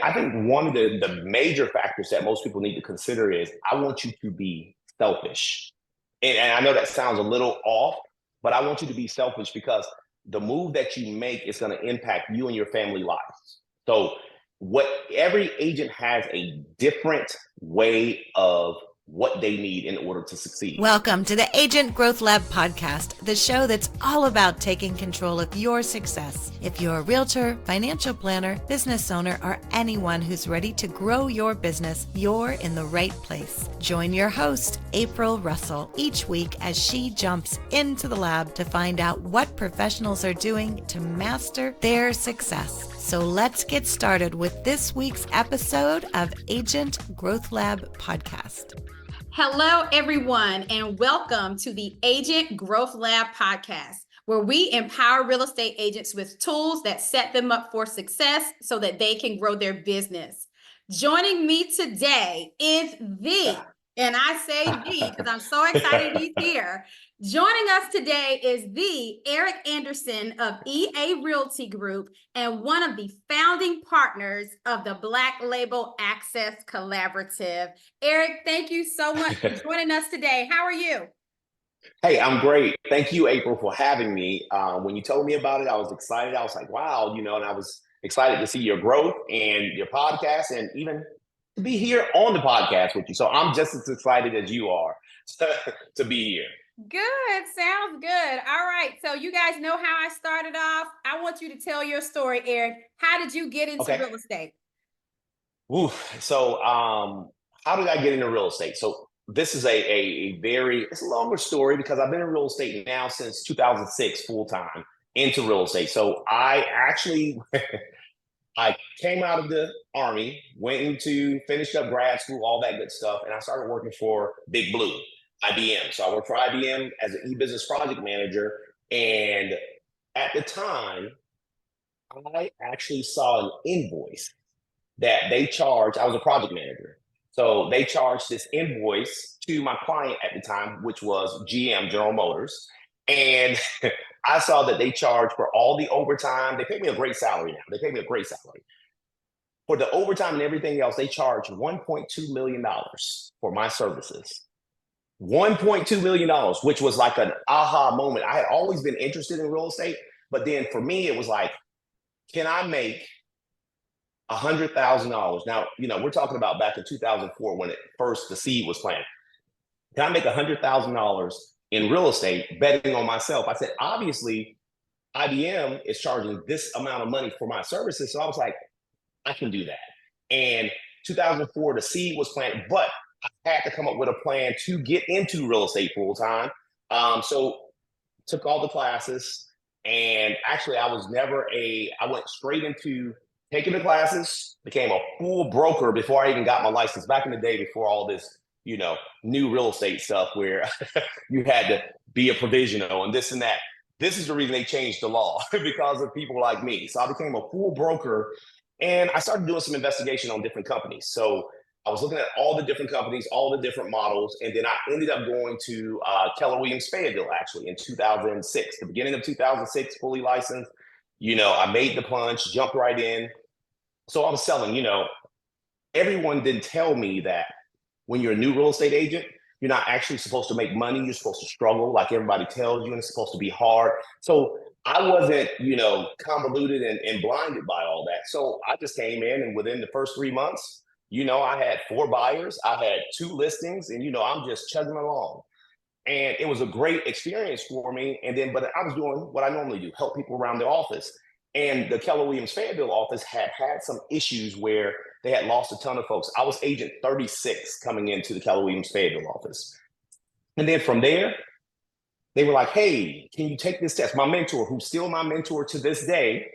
I think one of the major factors that most people need to consider is I want you to be selfish. And I know that sounds a little off, but I want you to be selfish because the move that you make is going to impact you and your family lives. So what every agent has a different way of what they need in order to succeed. Welcome to the Agent Growth Lab podcast, the show that's all about taking control of your success. If you're a realtor, financial planner, business owner, or anyone who's ready to grow your business, you're in the right place. Join your host, April Russell, each week as she jumps into the lab to find out what professionals are doing to master their success. So let's get started with this week's episode of Agent Growth Lab podcast. Hello, everyone, and welcome to the Agent Growth Lab podcast, where we empower real estate agents with tools that set them up for success so that they can grow their business. Joining me today is and I say the because I'm so excited he's here. Joining us today is the Eric Anderson of EA Realty Group and one of the founding partners of the Black Label Access Collaborative. Eric, thank you so much for joining us today. How are you? Hey, I'm great. Thank you, April, for having me. When you told me about it, I was excited. I was like, wow, and I was excited to see your growth and your podcast and even to be here on the podcast with you. So I'm just as excited as you are to be here. Good. Sounds good. All right. So you guys know how I started off. I want you to tell your story, Eric. How did you get into real estate? So how did I get into real estate? So this is it's a longer story because I've been in real estate now since 2006 full time into real estate. So I actually I came out of the Army, finished up grad school, all that good stuff, and I started working for Big Blue, IBM. So I worked for IBM as an e-business project manager, and at the time, I actually saw an invoice that they charged. I was a project manager. So they charged this invoice to my client at the time, which was GM, General Motors. And I saw that they charged for all the overtime. They paid me a great salary now. They paid me a great salary. For the overtime and everything else, they charged $1.2 million for my services. $1.2 million, which was like an aha moment. I had always been interested in real estate, but then for me, it was like, can I make $100,000? Now, we're talking about back in 2004 when the seed was planted. Can I make $100,000 in real estate betting on myself? I said, obviously, IBM is charging this amount of money for my services. So I was like, I can do that. And 2004, the seed was planted, but I had to come up with a plan to get into real estate full time. So took all the classes, and actually I went straight into taking the classes, became a full broker before I even got my license back in the day, before all this, new real estate stuff where you had to be a provisional and this and that. This is the reason they changed the law because of people like me. So I became a full broker and I started doing some investigation on different companies. So I was looking at all the different companies, all the different models. And then I ended up going to Keller Williams Fayetteville actually in 2006, the beginning of 2006, fully licensed. I made the plunge, jumped right in. So I was selling, everyone didn't tell me that when you're a new real estate agent, you're not actually supposed to make money. You're supposed to struggle like everybody tells you, and it's supposed to be hard. So I wasn't, convoluted and blinded by all that. So I just came in, and within the first 3 months, I had 4 buyers, I had 2 listings, and, I'm just chugging along. And it was a great experience for me. But I was doing what I normally do, help people around the office. And the Keller Williams Fayetteville office had some issues where they had lost a ton of folks. I was agent 36 coming into the Keller Williams Fayetteville office. And then from there, they were like, hey, can you take this test? My mentor, who's still my mentor to this day,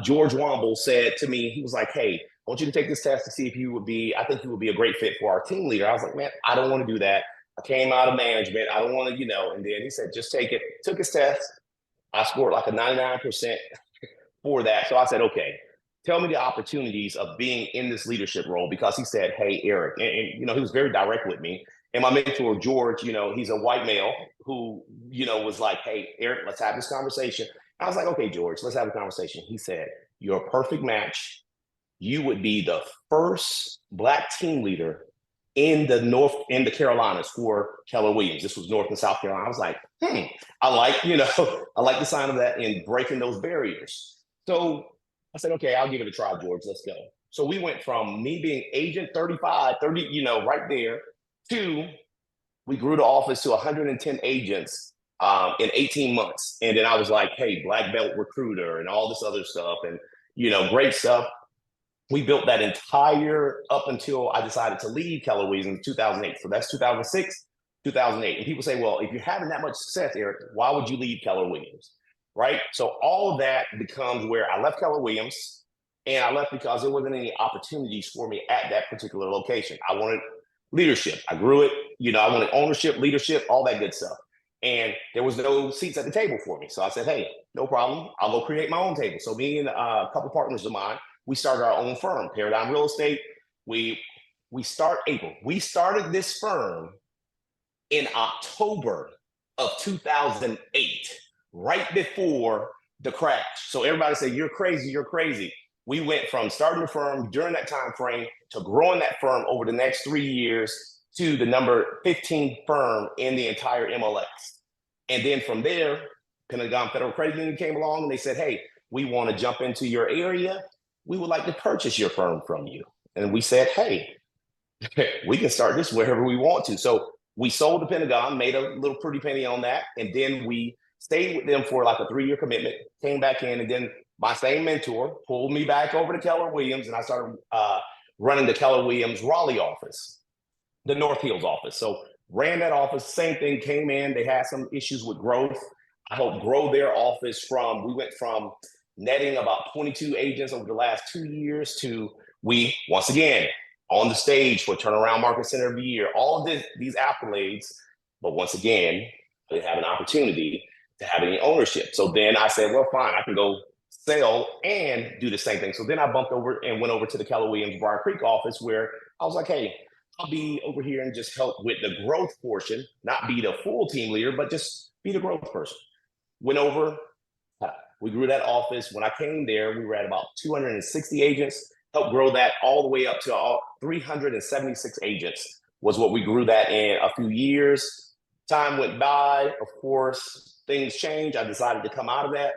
George Womble, said to me, he was like, hey, I want you to take this test to see if I think you would be a great fit for our team leader. I was like, man, I don't want to do that. I came out of management. I don't want to, and then he said, just take it. Took his test. I scored like a 99% for that. So I said, okay, tell me the opportunities of being in this leadership role, because he said, hey, Eric, and he was very direct with me. And my mentor, George, he's a white male who, was like, hey, Eric, let's have this conversation. I was like, okay, George, let's have a conversation. He said, you're a perfect match. you would be the first Black team leader in the Carolinas for Keller Williams. This was North and South Carolina. I was like, I like, I like the sign of that and breaking those barriers. So I said, okay, I'll give it a try, George. Let's go. So we went from me being agent 35, 30, right there, to we grew the office to 110 agents in 18 months. And then I was like, hey, black belt recruiter and all this other stuff and, great stuff. We built that entire up until I decided to leave Keller Williams in 2008. So that's 2006, 2008. And people say, well, if you're having that much success, Eric, why would you leave Keller Williams? Right? So all of that becomes where I left Keller Williams, and I left because there wasn't any opportunities for me at that particular location. I wanted leadership. I grew it. I wanted ownership, leadership, all that good stuff. And there was no seats at the table for me. So I said, hey, no problem. I'll go create my own table. So me and a couple partners of mine, we started our own firm, Paradigm Real Estate. We started this firm in October of 2008, right before the crash. So everybody said, you're crazy, you're crazy. We went from starting the firm during that time frame to growing that firm over the next 3 years to the number 15 firm in the entire MLS. And then from there, Pentagon Federal Credit Union came along and they said, hey, we want to jump into your area. We would like to purchase your firm from you. And we said, hey, we can start this wherever we want to. So we sold the Pentagon, made a little pretty penny on that. And then we stayed with them for like a 3-year commitment, came back in. And then my same mentor pulled me back over to Keller Williams. And I started running the Keller Williams Raleigh office, the North Hills office. So ran that office, same thing, came in. They had some issues with growth. I helped grow their office we went from netting about 22 agents over the last 2 years to we, once again, on the stage for Turnaround Market Center of the Year, all of these accolades. But once again, I didn't have an opportunity to have any ownership. So then I said, well, fine, I can go sell and do the same thing. So then I bumped over and went over to the Keller Williams Briar Creek office where I was like, hey, I'll be over here and just help with the growth portion, not be the full team leader, but just be the growth person. Went over, we grew that office. When I came there, we were at about 260 agents, helped grow that all the way up to 376 agents was what we grew that in a few years. Time went by, of course, things changed. I decided to come out of that,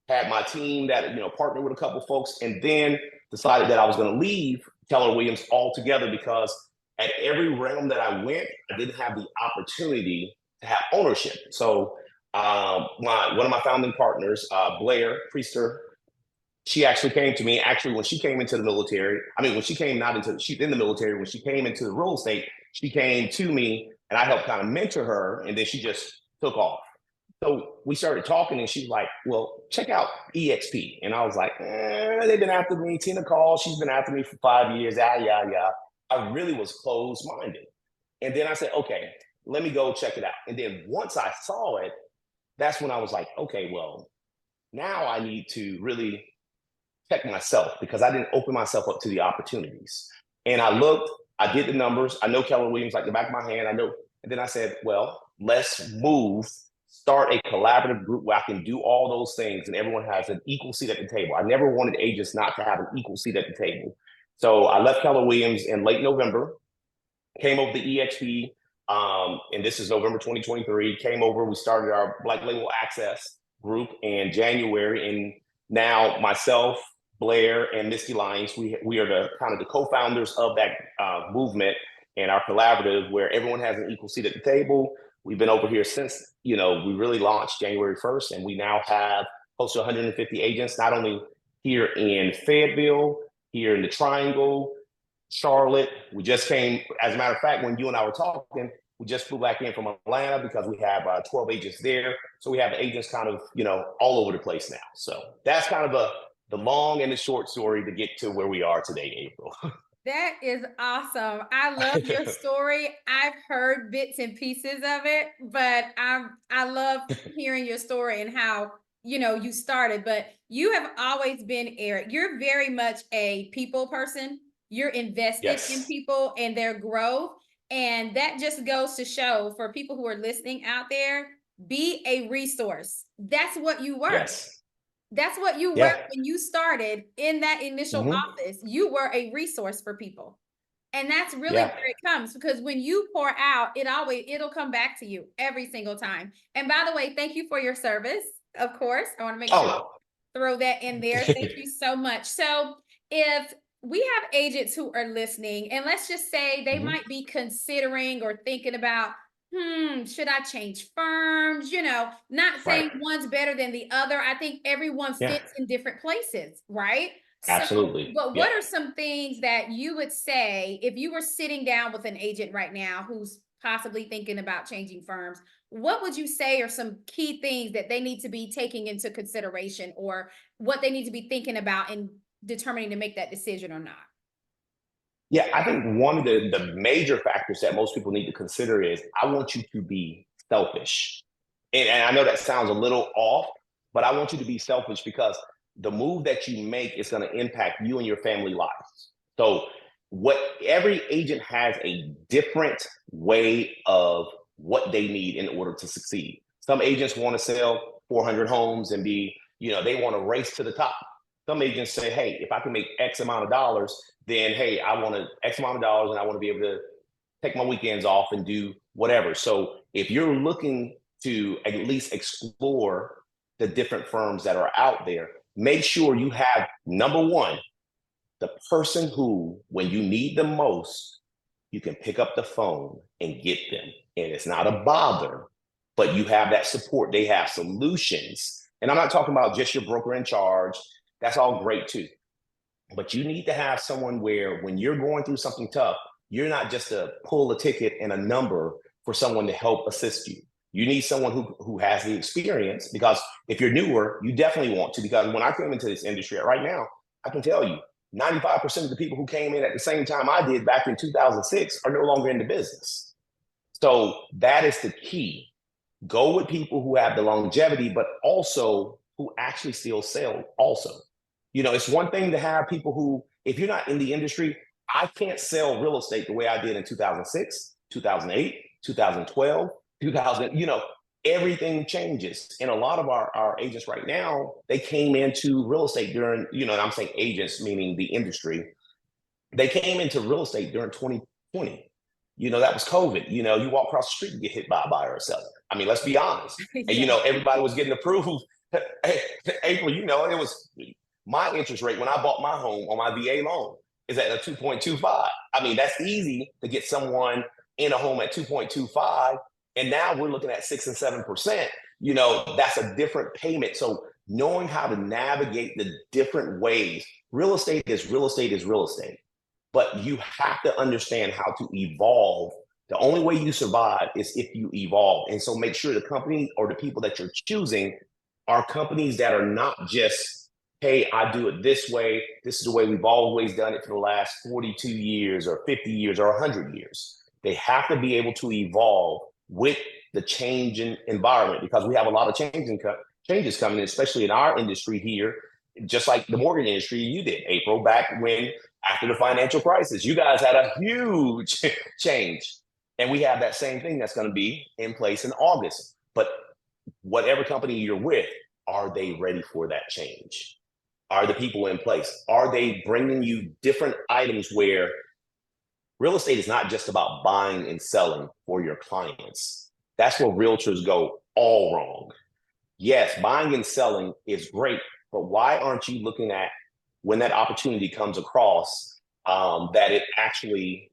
had my team that, partnered with a couple folks, and then decided that I was going to leave Keller Williams altogether because at every realm that I went, I didn't have the opportunity to have ownership. So one of my founding partners, Blair Priester, she actually came to me. Actually, when she came into the military, when she came she's in the military. When she came into the real estate, she came to me, and I helped kind of mentor her, and then she just took off. So we started talking, and she's like, "Well, check out EXP." And I was like, "They've been after me. Tina called. She's been after me for 5 years. Yeah. I really was closed-minded, and then I said, "Okay, let me go check it out." And then once I saw it, that's when I was like, okay, well, now I need to really check myself because I didn't open myself up to the opportunities. And I looked, I did the numbers. I know Keller Williams like the back of my hand. I know. And then I said, well, let's start a collaborative group where I can do all those things and everyone has an equal seat at the table. I never wanted agents not to have an equal seat at the table. So I left Keller Williams in late November, came over to EXP. And this is November 2023, came over, we started our Black Label Access group in January. And now myself, Blair, and Misty Lyons, we are the kind of the co-founders of that movement and our collaborative where everyone has an equal seat at the table. We've been over here since, we really launched January 1st, and we now have close to 150 agents, not only here in Fayetteville, here in the Triangle, Charlotte. We just came, as a matter of fact, when you and I were talking, we just flew back in from Atlanta because we have 12 agents there. So we have agents kind of, all over the place now. So that's kind of the long and the short story to get to where we are today, April. That is awesome. I love your story. I've heard bits and pieces of it, but I love hearing your story and how, you started. But you have always been, Eric, you're very much a people person. You're invested in people and their growth. And that just goes to show for people who are listening out there, be a resource. That's what you were. Yes. That's what you were Yeah. when you started in that initial Hmm. office. You were a resource for people. And that's really Yeah. where it comes, because when you pour out, it'll come back to you every single time. And by the way, thank you for your service. Of course, I want to make sure Oh. throw that in there. Thank you so much. So if we have agents who are listening, and let's just say they Mhm. might be considering or thinking about, should I change firms? Not Right. saying one's better than the other. I think everyone Yeah. fits in different places, right? So, Absolutely. but Yeah. what are some things that you would say if you were sitting down with an agent right now who's possibly thinking about changing firms? What would you say are some key things that they need to be taking into consideration, or what they need to be thinking about in determining to make that decision or not? Yeah, I think one of the major factors that most people need to consider is I want you to be selfish. And I know that sounds a little off, but I want you to be selfish because the move that you make is going to impact you and your family lives. So, what every agent has a different way of what they need in order to succeed. Some agents want to sell 400 homes and they want to race to the top. Some agents say, hey, if I can make X amount of dollars, then hey, I want to X amount of dollars and I want to be able to take my weekends off and do whatever. So if you're looking to at least explore the different firms that are out there, make sure you have number one, the person who, when you need them most, you can pick up the phone and get them. And it's not a bother, but you have that support. They have solutions. And I'm not talking about just your broker in charge. That's all great too. But you need to have someone where when you're going through something tough, you're not just to pull a ticket and a number for someone to help assist you. You need someone who has the experience, because if you're newer, you definitely want to. Because when I came into this industry right now, I can tell you 95% of the people who came in at the same time I did back in 2006 are no longer in the business. So that is the key. Go with people who have the longevity, but also who actually still sell also. It's one thing to have people who, if you're not in the industry, I can't sell real estate the way I did in 2006, 2008, 2012, 2000, everything changes. And a lot of our agents right now, they came into real estate during, and I'm saying agents, meaning the industry, they came into real estate during 2020. That was COVID. You walk across the street and get hit by a buyer or seller. I mean, let's be honest. And, Yeah. everybody was getting approved. Hey, April, it was my interest rate when I bought my home on my VA loan is at a 2.25. I mean, that's easy to get someone in a home at 2.25. And now we're looking at 6 and 7%. That's a different payment. So knowing how to navigate the different ways, real estate is real estate is real estate. But you have to understand how to evolve. The only way you survive is if you evolve. And so make sure the company or the people that you're choosing are companies that are not just, hey, I do it this way. This is the way we've always done it for the last 42 years or 50 years or 100 years. They have to be able to evolve with the changing environment, because we have a lot of changes coming, especially in our industry here, just like the mortgage industry you did, April, back when after the financial crisis, you guys had a huge change. And we have that same thing that's going to be in place in August. But whatever company you're with, are they ready for that change? Are the people in place? Are they bringing you different items where real estate is not just about buying and selling for your clients? That's where realtors go all wrong. Yes, buying and selling is great, but why aren't you looking at when that opportunity comes across, that it actually,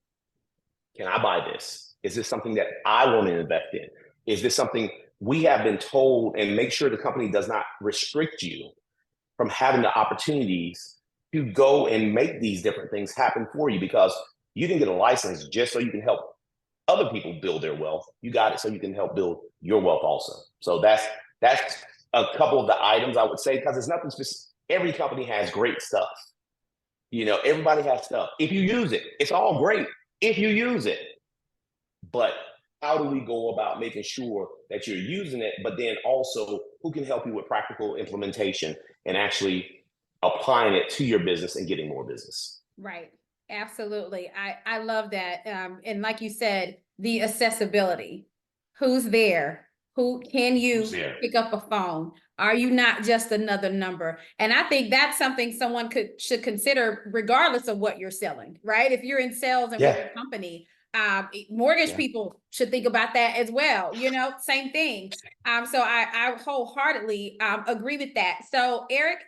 can I buy this? Is this something that I want to invest in? Is this something we have been told? And make sure the company does not restrict you from having the opportunities to go and make these different things happen for you, because you didn't get a license just so you can help other people build their wealth. You got it so you can help build your wealth also. So that's a couple of the items I would say, because it's nothing specific. Every company has great stuff. Everybody has stuff. If you use it, it's all great if you use it. But how do we go about making sure that you're using it, but then also who can help you with practical implementation and actually applying it to your business and getting more business? Right. Absolutely. I love that. And like you said, the accessibility. Who's there? Who can you Who's there? pick up a phone? Are you not just another number? And I think that's something someone should consider regardless of what you're selling, right? If you're in sales and with a company, mortgage people should think about that as well. Same thing. So I wholeheartedly agree with that. So Eric,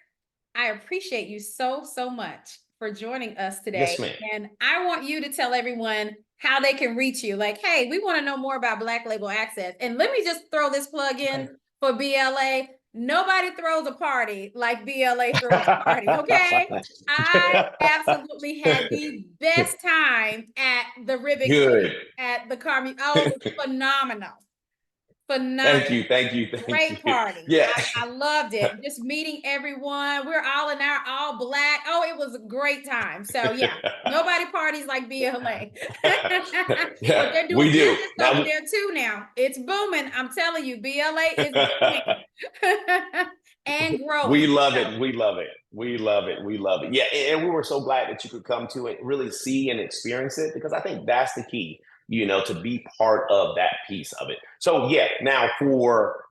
I appreciate you so much for joining us today. Yes, ma'am. And I want you to tell everyone how they can reach you. Like, hey, we want to know more about Black Label Access. And let me just throw this plug in for BLA. Nobody throws a party like BLA throws a party, okay? I absolutely had the best time at the Ribbon Cake at the Carmi. Oh, it was phenomenal. Thank you. Great party. Yeah. I loved it. Just meeting everyone. We're all in our all Black. Oh, it was a great time. So yeah, nobody parties like BLA. Yeah, they're doing we do. Over there too now. It's booming. I'm telling you, BLA is booming. And growing. We love it. Yeah, and we were so glad that you could come to it, really see and experience it, because I think that's the key, to be part of that piece of it. So yeah, now for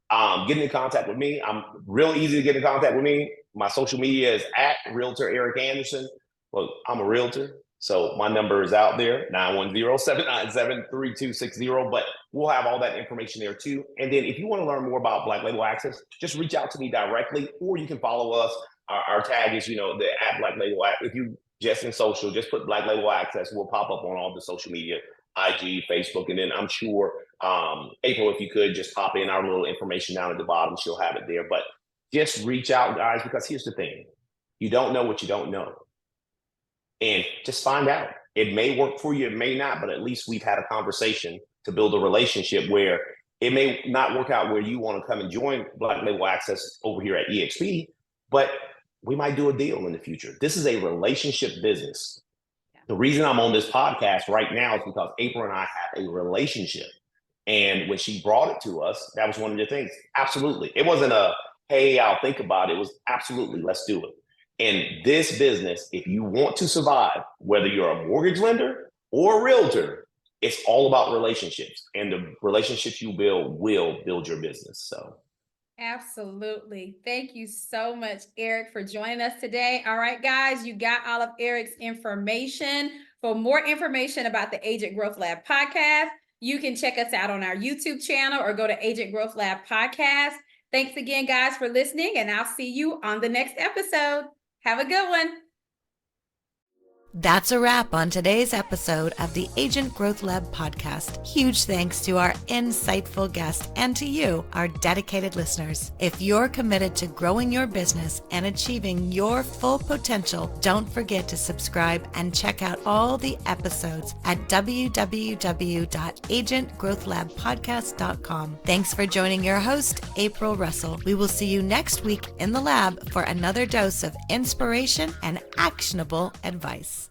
getting in contact with me, I'm real easy to get in contact with me. My social media is at Realtor Eric Anderson. Well, I'm a realtor, so my number is out there, 910-797-3260, but we'll have all that information there too. And then if you want to learn more about Black Label Access, just reach out to me directly, or you can follow us. Our tag is, the at Black Label. If you just in social, just put Black Label Access, we'll pop up on all the social media, IG, Facebook, and then I'm sure April, if you could just pop in our little information down at the bottom, she'll have it there. But just reach out, guys, because here's the thing. You don't know what you don't know. And just find out. It may work for you, it may not, but at least we've had a conversation to build a relationship where it may not work out where you want to come and join Black Label Access over here at EXP, but we might do a deal in the future. This is a relationship business. The reason I'm on this podcast right now is because April and I have a relationship. And when she brought it to us, that was one of the things. Absolutely. It wasn't a, hey, I'll think about it. It was absolutely, let's do it. In this business, if you want to survive, whether you're a mortgage lender or a realtor, it's all about relationships. And the relationships you build will build your business. So. Absolutely. Thank you so much, Eric, for joining us today. All right, guys, you got all of Eric's information. For more information about the Agent Growth Lab podcast, you can check us out on our YouTube channel or go to Agent Growth Lab podcast. Thanks again, guys, for listening, and I'll see you on the next episode. Have a good one. That's a wrap on today's episode of the Agent Growth Lab podcast. Huge thanks to our insightful guest and to you, our dedicated listeners. If you're committed to growing your business and achieving your full potential, don't forget to subscribe and check out all the episodes at www.agentgrowthlabpodcast.com. Thanks for joining your host, April Russell. We will see you next week in the lab for another dose of inspiration and actionable advice.